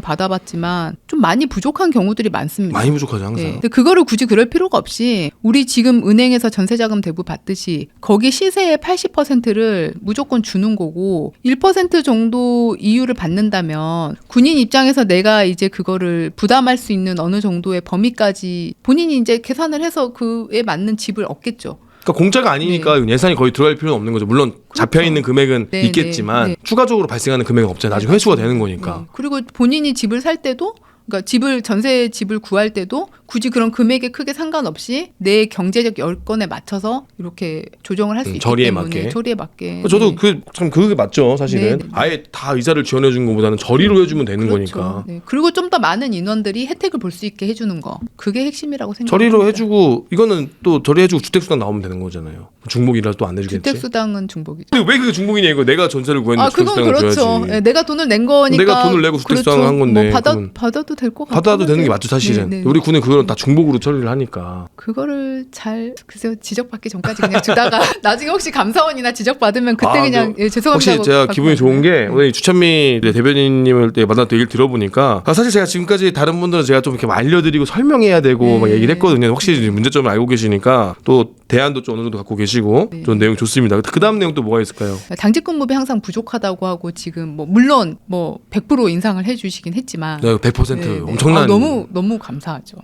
받아봤지만 좀 많이 부족한 경우들이 많습니다. 많이 부족하죠 항상. 네. 근데 그거를 굳이 그럴 필요가 없이 우리 지금 은행에서 전세자금 대부 받듯이 거기 시세의 80%를 무조건 주는 거고 1% 정도 이율을 받는다면 군인 입장에서 내가 이제 그거를 부담할 수 있는 어느 정도의 범위까지 본인이 이제 계산을 해서 그에 맞는 집을 얻겠죠. 그러니까 공짜가 아니니까 예산이 거의 들어갈 필요는 없는 거죠. 물론 잡혀 있는 금액은 네, 있겠지만 네. 추가적으로 발생하는 금액은 없잖아요. 나중에 회수가 되는 거니까. 네. 그리고 본인이 집을 살 때도 그러니까 전세 집을 구할 때도 굳이 그런 금액에 크게 상관없이 내 경제적 여건에 맞춰서 이렇게 조정을 할 수 있기 저리에 때문에 맞게. 저리에 맞게. 저도 네. 그게 맞죠 사실은. 네, 네. 아예 다 이자를 지원해 주는 것보다는 저리로 해주면 되는 그렇죠. 거니까. 네. 그리고 좀 더 많은 인원들이 혜택을 볼 수 있게 해주는 거 그게 핵심이라고 생각합니다. 저리로 해주고 이거는 또 저리 해주고 주택수당 나오면 되는 거잖아요. 중복이라서 또 안 내주겠지. 주택수당은 중복이죠. 근데 왜 그게 중복이냐 이거. 내가 전세를 구했는데 그건 주택수당을 그렇죠. 줘야지. 네, 내가 돈을 낸 거니까. 내가 돈을 내고 주택수당을 그렇죠. 한 건데 뭐 그건 받아도 될 것 같아요. 받아도 되는 게 맞죠 사실은. 네, 네. 우리 군은 그거는 다 중복으로 처리를 하니까. 그거를 잘 글쎄요 지적받기 전까지 그냥 두다가 나중에 혹시 감사원이나 지적받으면 그때 아, 그냥 예, 죄송합니다. 혹시 제가 기분이 좋은 게 오늘 주찬미 대변인님을 만나서 얘기를 들어보니까 사실 제가 지금까지 다른 분들은 제가 좀 이렇게 알려드리고 설명해야 되고 막 얘기를 했거든요. 확실히 문제점을 알고 계시니까 또 대안도 좀 어느 정도 갖고 계시고 좀 내용 좋습니다. 그 다음 내용 또 뭐가 있을까요? 당직 근무비 항상 부족하다고 하고 지금 뭐 물론 뭐 100% 인상을 해주시긴 했지만 네, 100% 네, 네. 엄청난 너무 감사하죠.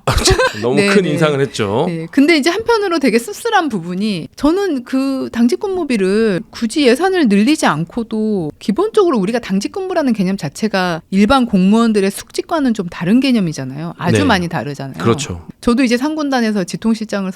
너무 네, 큰 네. 인상을 했죠. 네. 근데 이제 한편으로 되게 씁쓸한 부분이 저는 그 당직 근무비를 굳이 예산을 늘리지 않고도 기본적으로 우리가 당직 근무라는 개념 자체가 일반 공무원들의 숙직과는 좀 다른 개념이잖아요. 아주 네. 많이 다르잖아요. 그렇죠. 저도 이제 상군단에서 지통실장을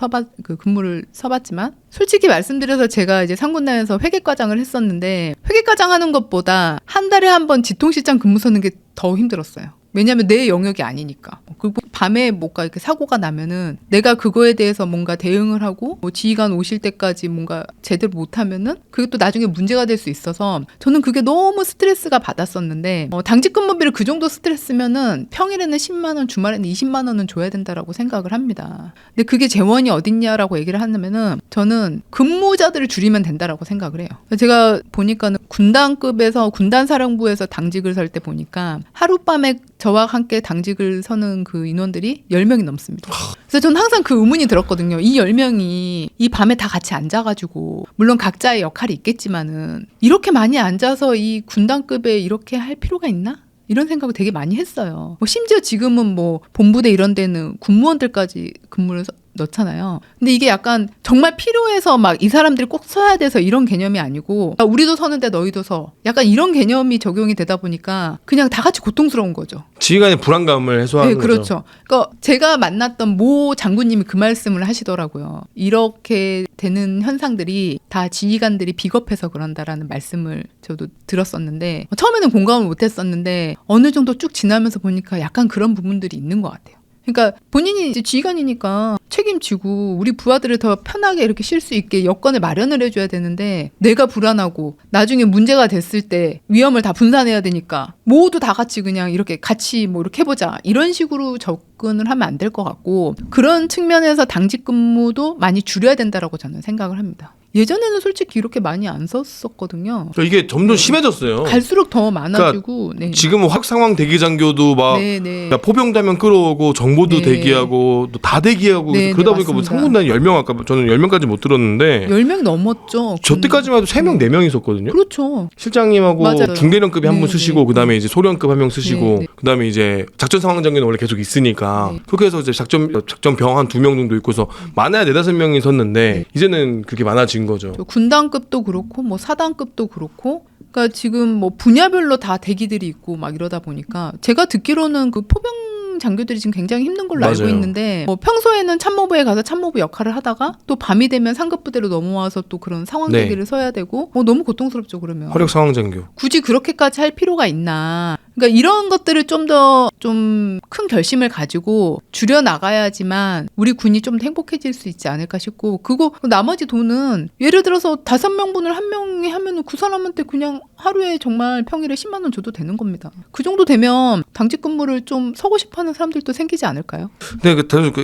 근무를 서봤지만 솔직히 말씀드려서 제가 이제 상군단에서 회계과장을 했었는데 회계과장 하는 것보다 한 달에 한 번 지통실장 근무 서는 게 더 힘들었어요. 왜냐하면 내 영역이 아니니까. 그리고 밤에 뭔가 이렇게 사고가 나면은 내가 그거에 대해서 뭔가 대응을 하고 뭐 지휘관 오실 때까지 뭔가 제대로 못하면은 그게 또 나중에 문제가 될 수 있어서 저는 그게 너무 스트레스가 받았었는데 당직 근무비를 그 정도 스트레스면은 평일에는 10만 원, 주말에는 20만 원은 줘야 된다라고 생각을 합니다. 근데 그게 재원이 어딨냐라고 얘기를 하면은 저는 근무자들을 줄이면 된다라고 생각을 해요. 제가 보니까는 군단급에서 군단사령부에서 당직을 설 때 보니까 하룻밤에 저와 함께 당직을 서는 그 인원들이 10명이 넘습니다. 그래서 저는 항상 그 의문이 들었거든요. 이 10명이 이 밤에 다 같이 앉아가지고 물론 각자의 역할이 있겠지만은 이렇게 많이 앉아서 이 군단급에 이렇게 할 필요가 있나? 이런 생각을 되게 많이 했어요. 뭐 심지어 지금은 뭐 본부대 이런 데는 군무원들까지 근무를 넣잖아요. 근데 이게 약간 정말 필요해서 막 이 사람들이 꼭 서야 돼서 이런 개념이 아니고 우리도 서는데 너희도 서. 약간 이런 개념이 적용이 되다 보니까 그냥 다 같이 고통스러운 거죠. 지휘관의 불안감을 해소하는 네, 거죠. 그렇죠. 그러니까 제가 만났던 모 장군님이 그 말씀을 하시더라고요. 이렇게 되는 현상들이 다 지휘관들이 비겁해서 그런다라는 말씀을 저도 들었었는데 처음에는 공감을 못했었는데 어느 정도 쭉 지나면서 보니까 약간 그런 부분들이 있는 것 같아요. 그러니까 본인이 이제 지휘관이니까 책임지고 우리 부하들을 더 편하게 이렇게 쉴 수 있게 여건을 마련을 해줘야 되는데 내가 불안하고 나중에 문제가 됐을 때 위험을 다 분산해야 되니까 모두 다 같이 그냥 이렇게 같이 뭐 이렇게 해보자 이런 식으로 접근을 하면 안 될 것 같고 그런 측면에서 당직 근무도 많이 줄여야 된다라고 저는 생각을 합니다. 예전에는 솔직히 이렇게 많이 안 썼었거든요. 이게 점점 심해졌어요. 갈수록 더 많아지고. 네. 지금은 확상황 대기 장교도 막 네. 그러니까 포병대면 끌어오고 정보도 네. 대기하고 또 다 대기하고 네, 그러다 네, 보니까 뭐 맞습니다. 상군단이 10명 아까 저는 10명까지 못 들었는데 10명 넘었죠. 저 때까지만 해도 3명 4명 있었거든요. 그렇죠. 실장님하고 맞아요. 중대령급이 한 분 네, 쓰시고 네. 그다음에 이제 소령급 한 명 쓰시고 네, 네. 그다음에 이제 작전 상황 장교는 원래 계속 있으니까 네. 그렇게 해서 이제 작전병 한 2명 정도 있고서 많아야 4-5명이 섰는데 네. 이제는 그렇게 많아진 거죠. 군단급도 그렇고 뭐 사단급도 그렇고 그러니까 지금 뭐 분야별로 다 대기들이 있고 막 이러다 보니까 제가 듣기로는 그 포병 장교들이 지금 굉장히 힘든 걸로 알고 맞아요. 있는데 뭐 평소에는 참모부에 가서 참모부 역할을 하다가 또 밤이 되면 상급부대로 넘어와서 또 그런 상황 네. 대기를 서야 되고 너무 고통스럽죠 그러면. 화력 상황 장교. 굳이 그렇게까지 할 필요가 있나. 그러니까 이런 것들을 좀 더 좀 큰 결심을 가지고 줄여 나가야지만 우리 군이 좀 더 행복해질 수 있지 않을까 싶고, 그거 나머지 돈은 예를 들어서 5명분을 한 명이 하면은 그 사람한테 그냥 하루에 정말 평일에 10만 원 줘도 되는 겁니다. 그 정도 되면 당직 근무를 좀 서고 싶어하는 사람들도 생기지 않을까요? 네,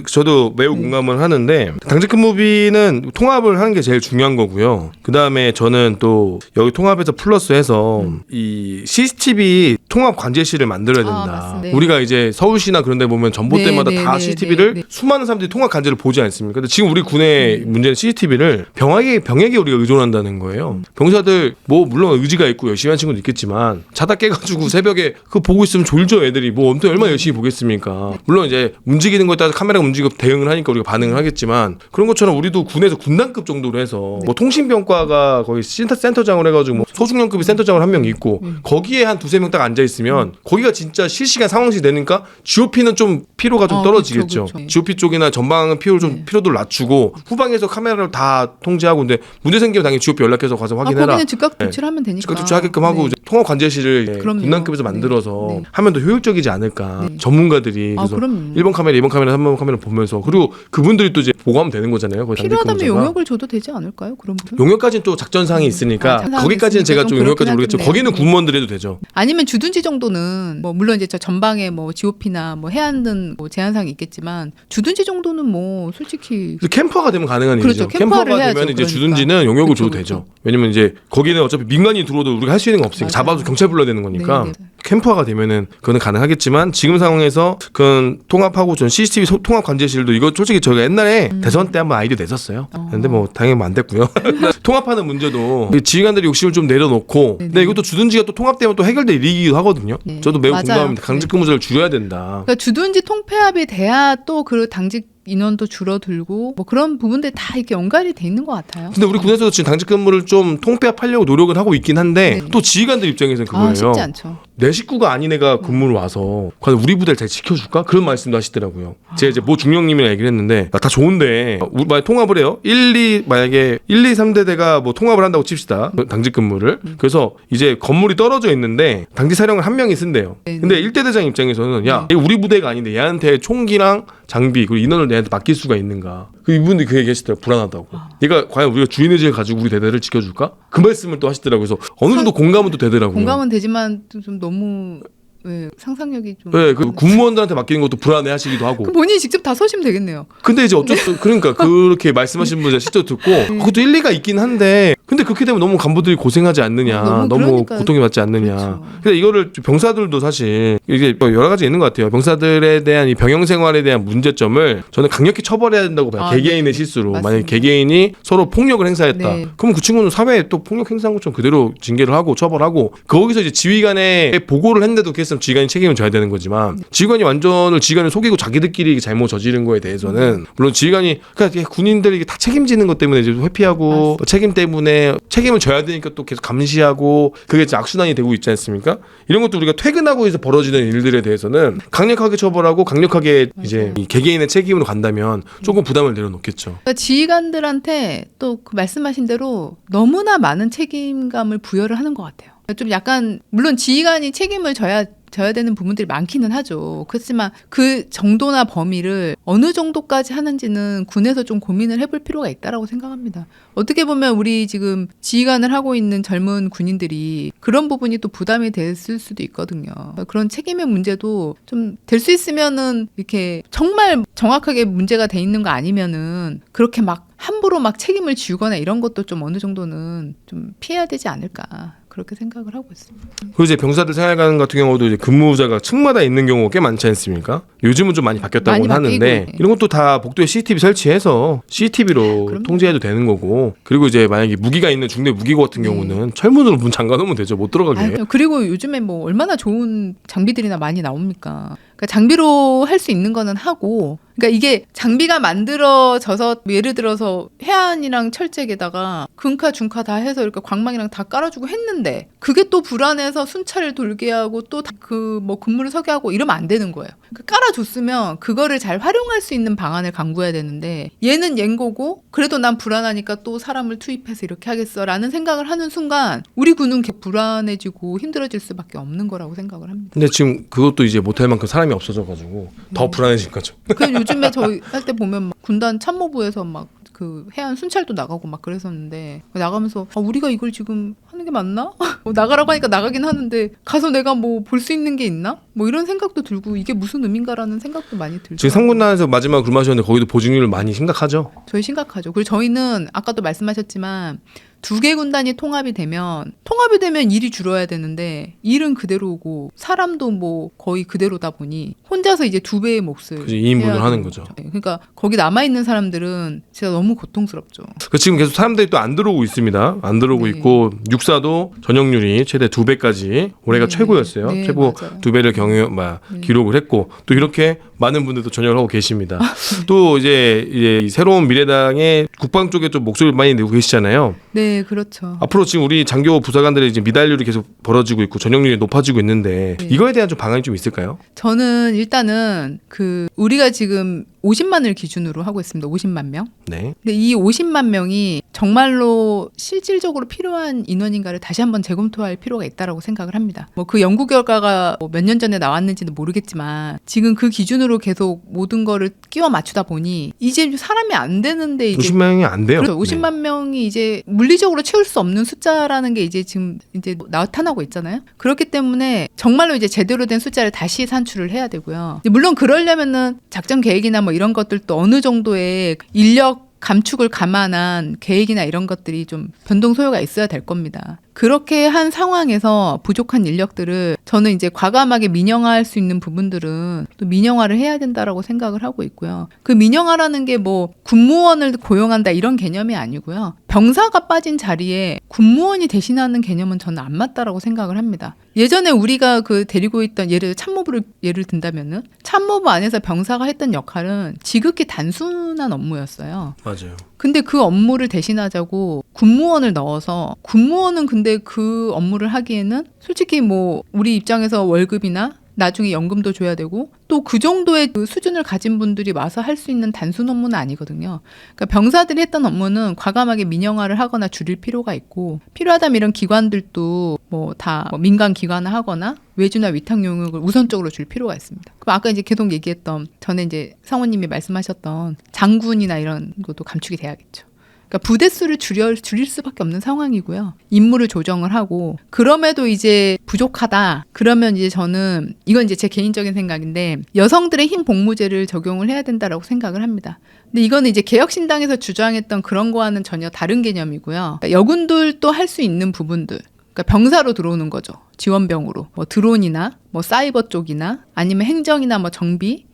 저도 매우 공감을 하는데 당직 근무비는 통합을 하는 게 제일 중요한 거고요. 그 다음에 저는 또 여기 통합에서 플러스해서 이 CCTV 통합 관제실을 만들어야 된다. 맞습니다. 우리가 이제 서울시나 그런 데 보면 전봇대마다 네, 다 네, CCTV를 네, 네. 수많은 사람들이 통합 관제를 보지 않습니까? 근데 지금 우리 군의 문제는 CCTV를 병에게 우리가 의존한다는 거예요. 병사들 뭐 물론 의지가 있고 열심히 하는 친구도 있겠지만 자다 깨가지고 새벽에 그거 보고 있으면 졸죠. 애들이 뭐 엄청 얼마나 열심히 보겠습니까? 물론 이제 움직이는 거에 따라서 카메라가 움직이고 대응을 하니까 우리가 반응을 하겠지만, 그런 것처럼 우리도 군에서 군단급 정도로 해서 뭐 통신병과가 거의 센터장을 해가지고 뭐 소중령급이 센터장을 한 명 있고 거기에 한 2-3명 딱 앉아 있으면 거기가 진짜 실시간 상황시 되니까 GOP는 좀 피로가 좀 떨어지겠죠. 그쵸. GOP 쪽이나 전방은 피로도를 낮추고 후방에서 카메라를 다 통제하고, 근데 문제 생기면 당연히 GOP 연락해서 가서 확인해라. 거기는 즉각 조치를 하면 되니까. 즉각 조치하게끔 하고 이제 통합 관제실을 그럼요. 군단급에서 만들어서 네. 하면 더 효율적이지 않을까. 네. 전문가들이 그래서 그럼요. 1번 카메라, 2번 카메라, 3번 카메라 보면서, 그리고 그분들이 또 이제 보고하면 되는 거잖아요. 거기 필요하다면 당직 근무자가. 용역을 줘도 되지 않을까요? 그런 부분? 용역까지는 또 작전상이 있으니까 작전상이 거기까지는 제가 있으니까 좀 좀 용역까지 그렇긴 모르겠지만 하겠네요. 거기는 군무원들이 해도 되죠. 아니면 주둔지 정도는 뭐 물론 이제 저 전방에 뭐 GOP나 뭐 해안등 뭐 제한사항이 있겠지만 주둔지 정도는 뭐 솔직히 그래서 캠퍼가 되면 가능한 그렇죠. 일이죠. 캠퍼를 캠퍼가 해야죠. 되면 이제 그러니까. 주둔지는 용역을 그렇죠, 줘도 되죠. 왜냐면 이제 거기는 어차피 민간이 들어오도 우리가 할 수 있는 거 없으니까 맞아요. 잡아도 경찰 불러야 되는 거니까 네, 네. 캠퍼가 되면은 그거는 가능하겠지만, 지금 상황에서 그 통합하고 전 CCTV 통합 관제실도 이거 솔직히 저희가 옛날에 대선 때 한번 아이디어 냈었어요. 근데 뭐 당연히 안 됐고요. 통합하는 문제도 지휘관들이 욕심을 좀 내려놓고, 근데 이것도 주둔지가 또 통합되면 또 해결될 일이기도 하거든요. 네. 저도 매우 맞아요. 공감합니다. 강직 근무자를 줄여야 된다. 그러니까 주둔지 통폐합이 돼야 또 그 당직 인원도 줄어들고 뭐 그런 부분들 다 이렇게 연관이 돼 있는 것 같아요. 근데 우리 군에서도 지금 당직 근무를 좀 통폐합하려고 노력은 하고 있긴 한데 또 지휘관들 입장에서는 그거예요. 쉽지 않죠. 내 식구가 아닌 애가 근무를 와서 과연 우리 부대를 잘 지켜줄까? 그런 말씀도 하시더라고요. 제가 이제 모 중령님이랑 얘기를 했는데, 다 좋은데 만약 통합을 해요. 만약에 1, 2, 3대대가 뭐 통합을 한다고 칩시다. 당직 근무를. 그래서 이제 건물이 떨어져 있는데 당직 사령을 한 명이 쓴대요. 근데 1대대장 입장에서는 야, 얘 우리 부대가 아닌데 얘한테 총기랑 장비 그리고 인원을 얘한테 맡길 수가 있는가? 이분들이 그 얘기 하시더라고요. 불안하다고. 얘가 과연 우리가 주인의식을 가지고 우리 대대를 지켜줄까? 그 말씀을 또 하시더라고요. 그래서 어느 정도 공감은 또 되더라고요. 공감은 되지만 좀 너무 상상력이 좀. 네, 그 군무원들한테 맡기는 것도 불안해하시기도 하고. 그럼 본인이 직접 다 서시면 되겠네요. 근데 이제 어쩔 수 그러니까 그렇게 말씀하신 분들 실제로 듣고 그것도 일리가 있긴 한데, 근데 그렇게 되면 너무 간부들이 고생하지 않느냐, 너무 그러니까요. 고통이 받지 않느냐. 그렇죠. 근데 이거를 병사들도 사실 이게 뭐 여러 가지 있는 것 같아요. 병사들에 대한 이 병영 생활에 대한 문제점을 저는 강력히 처벌해야 된다고 봐요. 개개인의 실수로. 맞습니다. 만약에 개개인이 서로 폭력을 행사했다. 네. 그럼 그 친구는 사회에 또 폭력 행사한 것처럼 그대로 징계를 하고 처벌하고, 거기서 이제 지휘관에 보고를 했는데도 그랬으면 지휘관이 책임을 져야 되는 거지만, 지휘관을 속이고 자기들끼리 잘못 저지른 거에 대해서는 물론 지휘관이, 그러니까 군인들이 다 책임지는 것 때문에 이제 회피하고 책임 때문에 책임을 져야 되니까 또 계속 감시하고 그게 이제 악순환이 되고 있지 않습니까? 이런 것도 우리가 퇴근하고 해서 벌어지는 일들에 대해서는 강력하게 처벌하고 강력하게 이제 이 개개인의 책임으로 간다면 조금 부담을 내려놓겠죠. 그러니까 지휘관들한테 또 그 말씀하신 대로 너무나 많은 책임감을 부여를 하는 것 같아요. 좀 약간 물론 지휘관이 책임을 져야 되는 부분들이 많기는 하죠. 그렇지만 그 정도나 범위를 어느 정도까지 하는지는 군에서 좀 고민을 해볼 필요가 있다라고 생각합니다. 어떻게 보면 우리 지금 지휘관을 하고 있는 젊은 군인들이 그런 부분이 또 부담이 됐을 수도 있거든요. 그런 책임의 문제도 좀 될 수 있으면은 이렇게 정말 정확하게 문제가 돼 있는 거 아니면은 그렇게 막 함부로 막 책임을 지우거나 이런 것도 좀 어느 정도는 좀 피해야 되지 않을까. 그렇게 생각을 하고 있습니다. 그리고 이제 병사들 생활관 같은 경우도 이제 근무자가 층마다 있는 경우가 꽤 많지 않습니까? 요즘은 좀 많이 바뀌었다고 하는데 바뀌고, 이런 것도 다 복도에 CCTV 설치해서 CCTV로 그럼요. 통제해도 되는 거고, 그리고 이제 만약에 무기가 있는 중대 무기고 같은 경우는 철문으로 문 잠가 놓으면 되죠. 못 들어가게. 그리고 요즘에 뭐 얼마나 좋은 장비들이나 많이 나옵니까? 그러니까 장비로 할 수 있는 거는 하고, 그러니까 이게 장비가 만들어져서 예를 들어서 해안이랑 철책에다가 금카 중카 다 해서 이렇게 광망이랑 다 깔아주고 했는데 그게 또 불안해서 순찰을 돌게 하고 또 그 뭐 근무를 서게 하고 이러면 안 되는 거예요. 그러니까 깔아줬으면 그거를 잘 활용할 수 있는 방안을 강구해야 되는데 얘는 얜 거고 그래도 난 불안하니까 또 사람을 투입해서 이렇게 하겠어라는 생각을 하는 순간 우리 군은 불안해지고 힘들어질 수밖에 없는 거라고 생각을 합니다. 근데 지금 그것도 이제 못할 만큼 사람이 없어져가지고 더 불안해진 거죠. 요즘에 저희 할 때 보면 막 군단 참모부에서 막 그 해안 순찰도 나가고 막 그랬었는데 나가면서 우리가 이걸 지금 하는 게 맞나? 나가라고 하니까 나가긴 하는데 가서 내가 뭐 볼 수 있는 게 있나? 뭐 이런 생각도 들고 이게 무슨 의미인가라는 생각도 많이 들죠. 지금 3군단에서 마지막 근무하셨는데 거기도 보직률 많이 심각하죠? 저희 심각하죠. 그리고 저희는 아까도 말씀하셨지만 2개 군단이 통합이 되면 일이 줄어야 되는데 일은 그대로 오고 사람도 뭐 거의 그대로다 보니 혼자서 이제 2배의 몫을 그치, 2인분을 해야 하는 되는 거죠. 그러니까 거기 남아있는 사람들은 진짜 너무 고통스럽죠. 지금 계속 사람들이 또 안 들어오고 있습니다. 안 들어오고 네. 있고 육사도 전역률이 최대 2배까지 올해가 네. 최고였어요. 네, 최고 맞아요. 2배를 기록을 했고 또 이렇게 많은 분들도 전역을 하고 계십니다. 또 이제 이 새로운 미래당의 국방 쪽에 좀 목소리를 많이 내고 계시잖아요. 네, 그렇죠. 앞으로 지금 우리 장교 부사관들의 이제 미달률이 계속 벌어지고 있고 전역률이 높아지고 있는데 네. 이거에 대한 좀 방안이 좀 있을까요? 저는 일단은 우리가 지금 50만을 기준으로 하고 있습니다. 50만 명. 네. 근데 이 50만 명이 정말로 실질적으로 필요한 인원인가를 다시 한번 재검토할 필요가 있다라고 생각을 합니다. 뭐 그 연구 결과가 몇 년 전에 나왔는지는 모르겠지만 지금 그 기준으로 계속 모든 거를 끼워 맞추다 보니 이제 사람이 안 되는데 이제 50만 명이 안 돼요. 그렇죠. 50만 명이 이제 물리적으로 채울 수 없는 숫자라는 게 이제 지금 이제 나타나고 있잖아요. 그렇기 때문에 정말로 이제 제대로 된 숫자를 다시 산출을 해야 되고요. 물론 그러려면은 작전 계획이나 뭐 이런 것들도 어느 정도의 인력 감축을 감안한 계획이나 이런 것들이 좀 변동 소요가 있어야 될 겁니다. 그렇게 한 상황에서 부족한 인력들을 저는 이제 과감하게 민영화할 수 있는 부분들은 또 민영화를 해야 된다라고 생각을 하고 있고요. 그 민영화라는 게 뭐 군무원을 고용한다 이런 개념이 아니고요. 병사가 빠진 자리에 군무원이 대신하는 개념은 저는 안 맞다라고 생각을 합니다. 예전에 우리가 데리고 있던 예를 참모부를 예를 든다면은 참모부 안에서 병사가 했던 역할은 지극히 단순한 업무였어요. 맞아요. 근데 그 업무를 대신하자고 군무원을 넣어서 군무원은 근데 그 업무를 하기에는 솔직히 뭐 우리 입장에서 월급이나 나중에 연금도 줘야 되고 또 그 정도의 그 수준을 가진 분들이 와서 할 수 있는 단순 업무는 아니거든요. 그러니까 병사들이 했던 업무는 과감하게 민영화를 하거나 줄일 필요가 있고 필요하다면 이런 기관들도 뭐 다 민간 기관을 하거나 외주나 위탁 용역을 우선적으로 줄 필요가 있습니다. 그럼 아까 이제 계속 얘기했던 전에 이제 상원님이 말씀하셨던 장군이나 이런 것도 감축이 돼야겠죠. 그러니까 부대 수를 줄일 수밖에 없는 상황이고요. 임무를 조정을 하고 그럼에도 이제 부족하다. 그러면 이제 저는 이건 이제 제 개인적인 생각인데 여성들의 흰 복무제를 적용을 해야 된다라고 생각을 합니다. 근데 이거는 이제 개혁신당에서 주장했던 그런 거와는 전혀 다른 개념이고요. 그러니까 여군들도 할 수 있는 부분들. 그러니까 병사로 들어오는 거죠. 지원병으로. 뭐 드론이나 뭐 사이버 쪽이나 아니면 행정이나 뭐 정비,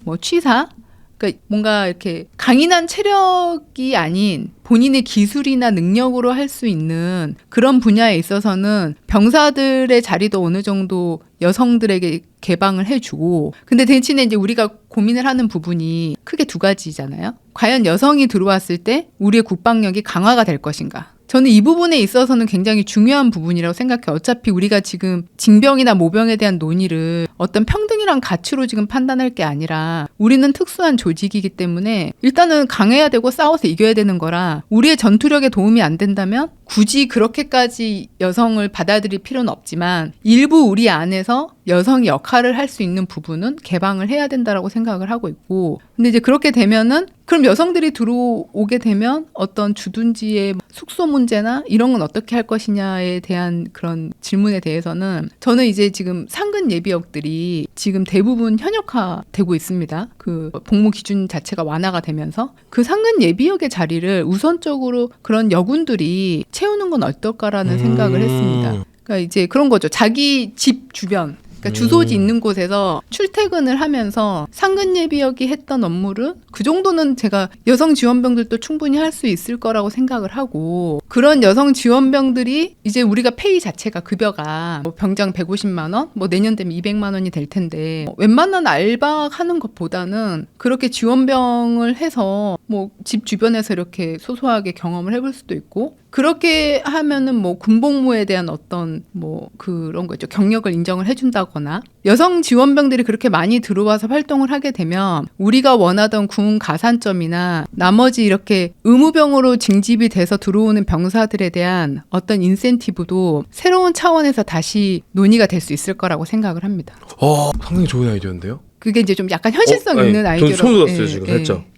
뭐 취사. 그러니까 뭔가 이렇게 강인한 체력이 아닌 본인의 기술이나 능력으로 할 수 있는 그런 분야에 있어서는 병사들의 자리도 어느 정도 여성들에게 개방을 해주고 근데 대신에 이제 우리가 고민을 하는 부분이 크게 2가지잖아요. 과연 여성이 들어왔을 때 우리의 국방력이 강화가 될 것인가. 저는 이 부분에 있어서는 굉장히 중요한 부분이라고 생각해요. 어차피 우리가 지금 징병이나 모병에 대한 논의를 어떤 평등이란 가치로 지금 판단할 게 아니라 우리는 특수한 조직이기 때문에 일단은 강해야 되고 싸워서 이겨야 되는 거라 우리의 전투력에 도움이 안 된다면 굳이 그렇게까지 여성을 받아들일 필요는 없지만 일부 우리 안에서 여성이 역할을 할 수 있는 부분은 개방을 해야 된다라고 생각을 하고 있고 근데 이제 그렇게 되면은 그럼 여성들이 들어오게 되면 어떤 주둔지의 숙소 문제나 이런 건 어떻게 할 것이냐에 대한 그런 질문에 대해서는 저는 이제 지금 상근 예비역들이 지금 대부분 현역화되고 있습니다. 그 복무 기준 자체가 완화가 되면서 그 상근 예비역의 자리를 우선적으로 그런 여군들이 채우는 건 어떨까라는 생각을 했습니다. 그러니까 이제 그런 거죠. 자기 집 주변 그러니까 주소지 있는 곳에서 출퇴근을 하면서 상근 예비역이 했던 업무를 그 정도는 제가 여성 지원병들도 충분히 할 수 있을 거라고 생각을 하고, 그런 여성 지원병들이 이제 우리가 페이 자체가 급여가 뭐 병장 150만 원, 뭐 내년 되면 200만 원이 될 텐데 웬만한 알바하는 것보다는 그렇게 지원병을 해서 뭐 집 주변에서 이렇게 소소하게 경험을 해볼 수도 있고, 그렇게 하면은 뭐 군복무에 대한 어떤 뭐 그런 거 있죠. 경력을 인정을 해준다거나, 여성 지원병들이 그렇게 많이 들어와서 활동을 하게 되면 우리가 원하던 군 가산점이나 나머지 이렇게 의무병으로 징집이 돼서 들어오는 병사들에 대한 어떤 인센티브도 새로운 차원에서 다시 논의가 될 수 있을 거라고 생각을 합니다. 상당히 좋은 아이디어인데요. 그게 이제 좀 약간 현실성 아니, 있는 아이디어라고. 저는 처음 들었어요 지금 살짝. 네.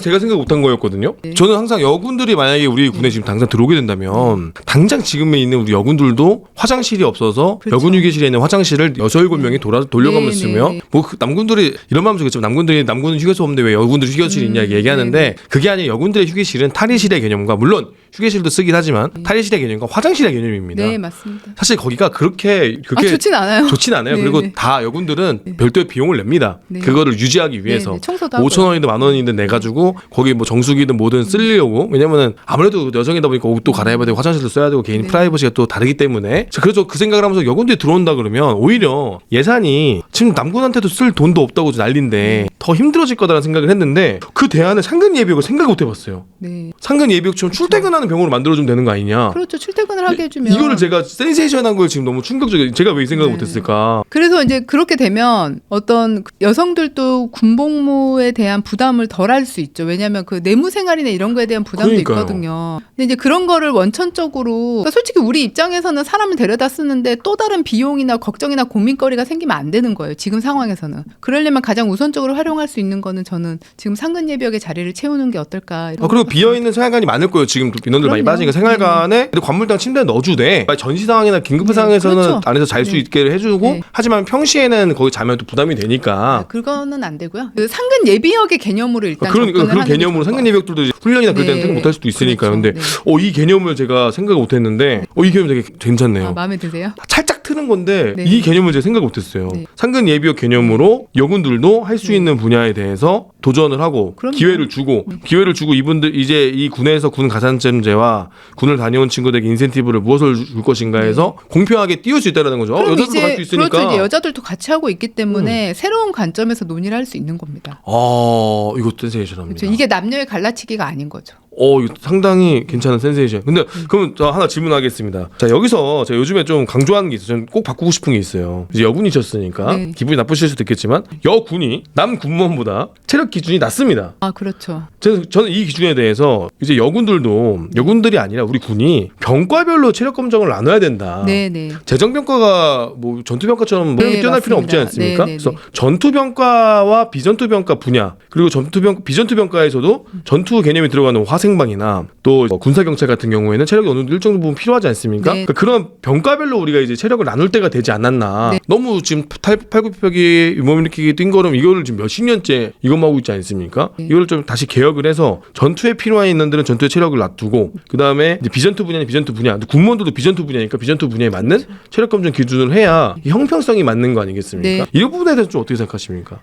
제가 생각 못한 거였거든요. 네. 저는 항상 여군들이 만약에 우리 군에 지금 당장 들어오게 된다면 당장 지금에 있는 우리 여군들도 화장실이 없어서 그렇죠. 여군 휴게실에 있는 화장실을 6-7명이 돌려가면서 네, 쓰며 네. 뭐 그 남군들이 이런 마음 속에 남군은 휴게소 없는데 왜 여군들이 휴게실이 있냐 얘기하는데 네, 네. 그게 아니라 여군들의 휴게실은 탈의실의 개념과, 물론 휴게실도 쓰긴 하지만 탈의실의 개념과 화장실의 개념입니다. 네, 맞습니다. 사실 거기가 그렇게 좋진 않아요. 좋진 않아요. 네, 그리고 네. 다 여군들은 별도의 비용을 냅니다. 네. 그거를 유지하기 위해서. 네, 네. 청소도 하고요. 5,000원이든 10,000원이든 내가지고 거기 뭐 정수기든 뭐든 쓰려고. 왜냐면은 아무래도 여성이다 보니까 옷도 갈아입어야 되고 화장실도 써야 되고 개인 네. 프라이버시가 또 다르기 때문에. 그래서 그 생각을 하면서 여군들이 들어온다 그러면 오히려 예산이 지금 남군한테도 쓸 돈도 없다고 난리인데 더 힘들어질 거다라는 생각을 했는데, 그 대안을 상근 예비역을 생각 못 해봤어요. 네. 상근 예비역처럼 출퇴근하는 병으로 만들어주면 되는 거 아니냐. 그렇죠. 출퇴근을 하게 해주면. 이거를 제가 센세이션한 걸 지금 너무 충격적이에요. 제가 왜 이 생각을 네. 못했을까. 그래서 이제 그렇게 되면 어떤 여성들도 군복무에 대한 부담을 덜 할 수 있죠. 왜냐하면 그 내무 생활이나 이런 거에 대한 부담도 그러니까요. 있거든요. 근데 이제 그런 거를 원천적으로, 그러니까 솔직히 우리 입장에서는 사람을 데려다 쓰는데 또 다른 비용이나 걱정이나 고민거리가 생기면 안 되는 거예요. 지금 상황에서는. 그러려면 가장 우선적으로 활용할 수 있는 거는 저는 지금 상근 예비역의 자리를 채우는 게 어떨까. 이런 그리고 비어있는 생활관이 많을 거예요. 지금 민원들 많이 그럼요. 빠지니까 생활관에 근데 관물당 침대 넣어주되 전시 상황이나 긴급 네, 상황에서는 그렇죠. 안에서 잘 수 네. 있게 해주고 네. 하지만 평시에는 거기 자면 또 부담이 되니까. 그거는 안 되고요. 그 상근 예비역의 개념으로 일단 그러니까 접근을 그런 하는 게 개념으로 좋을 상근 것 예비역들도 이제 훈련이나 그럴 때는 네. 생각 못할 수도 있으니까요. 그렇죠. 근데 네. 이 개념을 제가 생각을 못했는데 이 개념 되게 괜찮네요. 마음에 드세요? 살짝 트는 건데 네. 이 개념을 제가 생각 못했어요. 네. 상근 예비역 개념으로 여군들도 할 수 있는 분야에 대해서 도전을 하고 그럼요. 기회를 주고 이분들 이제 이 군에서 군 가산점제와 군을 다녀온 친구들에게 인센티브를 무엇을 줄 것인가 해서 공평하게 띄울 수 있다라는 거죠. 그럼 여자들도 갈 수 있으니까. 그렇죠. 이제 여자들도 같이 하고 있기 때문에 새로운 관점에서 논의를 할 수 있는 겁니다. 이것도 센세이션합니다. 그렇죠. 이게 남녀의 갈라치기가 아닌 거죠. 이거 상당히 괜찮은 센세이션. 근데 그럼 저 하나 질문하겠습니다. 자, 여기서 제가 요즘에 좀 강조하는 게 있어요. 저는 꼭 바꾸고 싶은 게 있어요. 이제 여군이셨으니까 네. 기분이 나쁘실 수도 있겠지만 여군이 남 군무원보다 체력 기준이 낮습니다. 그렇죠. 저는 이 기준에 대해서 이제 여군들이 아니라 우리 군이 병과별로 체력 검정을 나눠야 된다. 네네. 재정병과가 뭐 전투병과처럼 뭐 네, 뛰어날 필요 없지 맞습니다. 않습니까? 네, 네, 그래서 네. 전투병과와 비전투병과 분야, 그리고 비전투병과에서도 전투 개념이 들어가는 화생방이나 또 군사경찰 같은 경우에는 체력이 어느 정도 일정 부분 필요하지 않습니까? 네. 그러니까 그런 병과별로 우리가 이제 체력을 나눌 때가 되지 않았나. 네. 너무 지금 팔굽혀펴기, 윗몸일으키기, 뛴걸음 이거를 지금 몇십 년째 이것만 하고 있지 않습니까? 네. 이걸 좀 다시 개혁을 해서 전투에 필요한 인원들은 전투의 체력을 놔두고 그 다음에 비전투 분야는 비전투 분야, 군무원들도 비전투 분야니까 비전투 분야에 맞는 체력 검정 기준을 해야 이 형평성이 맞는 거 아니겠습니까? 네. 이 부분에 대해서 좀 어떻게 생각하십니까?